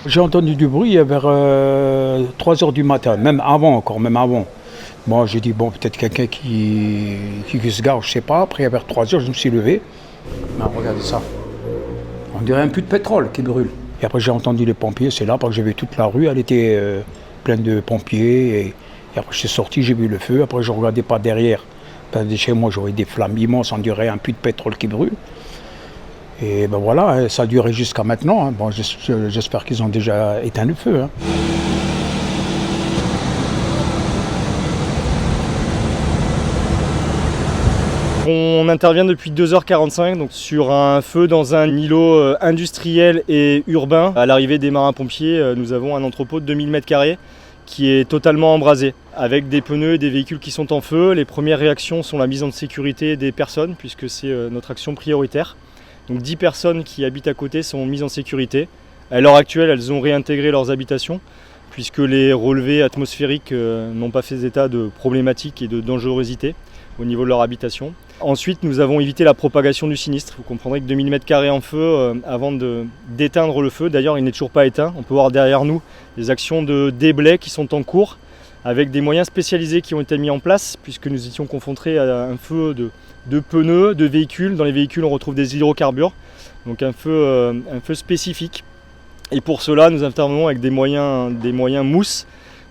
J'ai entendu du bruit vers 3 heures du matin, même avant encore, même avant. Bon, j'ai dit, bon, peut-être quelqu'un qui se gare, je sais pas. Après, vers 3 heures, je me suis levé. Non, regardez ça. On dirait un puits de pétrole qui brûle. Et après, j'ai entendu les pompiers, c'est là, parce que j'ai vu toute la rue, elle était pleine de pompiers. Et après, je suis sorti, j'ai vu le feu. Après, je ne regardais pas derrière. Parce que chez moi, j'aurais des flammes immenses, on dirait un puits de pétrole qui brûle. Et ben voilà, ça a duré jusqu'à maintenant. Hein. Bon, j'espère qu'ils ont déjà éteint le feu. Hein. On intervient depuis 2h45 donc sur un feu dans un îlot industriel et urbain. À l'arrivée des marins-pompiers, nous avons un entrepôt de 2000 m² qui est totalement embrasé, avec des pneus et des véhicules qui sont en feu. Les premières réactions sont la mise en sécurité des personnes, puisque c'est notre action prioritaire. Donc 10 personnes qui habitent à côté sont mises en sécurité. À l'heure actuelle, elles ont réintégré leurs habitations, puisque les relevés atmosphériques n'ont pas fait état de problématiques et de dangerosité au niveau de leur habitation. Ensuite, nous avons évité la propagation du sinistre. Vous comprendrez que 2000 m² en feu avant d'éteindre le feu. D'ailleurs, il n'est toujours pas éteint. On peut voir derrière nous des actions de déblai qui sont en cours avec des moyens spécialisés qui ont été mis en place puisque nous étions confrontés à un feu de pneus, de véhicules. Dans les véhicules, on retrouve des hydrocarbures, donc un feu spécifique. Et pour cela, nous intervenons avec des moyens mousse.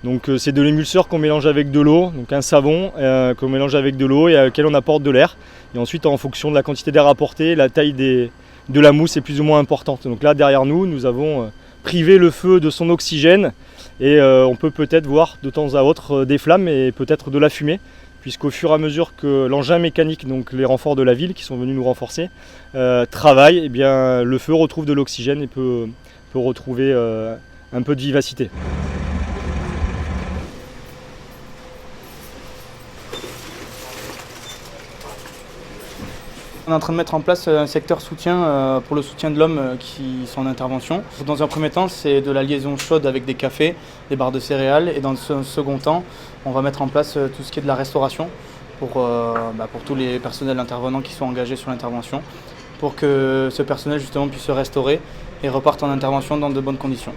Donc c'est de l'émulseur qu'on mélange avec de l'eau, donc un savon qu'on mélange avec de l'eau et à lequel on apporte de l'air. Et ensuite, en fonction de la quantité d'air apporté, la taille de la mousse est plus ou moins importante. Donc là, derrière nous, nous avons privé le feu de son oxygène et on peut peut-être voir de temps à autre des flammes et peut-être de la fumée, puisqu'au fur et à mesure que l'engin mécanique, donc les renforts de la ville qui sont venus nous renforcer, travaille, eh bien, le feu retrouve de l'oxygène et peut retrouver un peu de vivacité. On est en train de mettre en place un secteur soutien pour le soutien de l'homme qui sont en intervention. Dans un premier temps, c'est de la liaison chaude avec des cafés, des barres de céréales. Et dans un second temps, on va mettre en place tout ce qui est de la restauration pour tous les personnels intervenants qui sont engagés sur l'intervention, pour que ce personnel justement puisse se restaurer et reparte en intervention dans de bonnes conditions.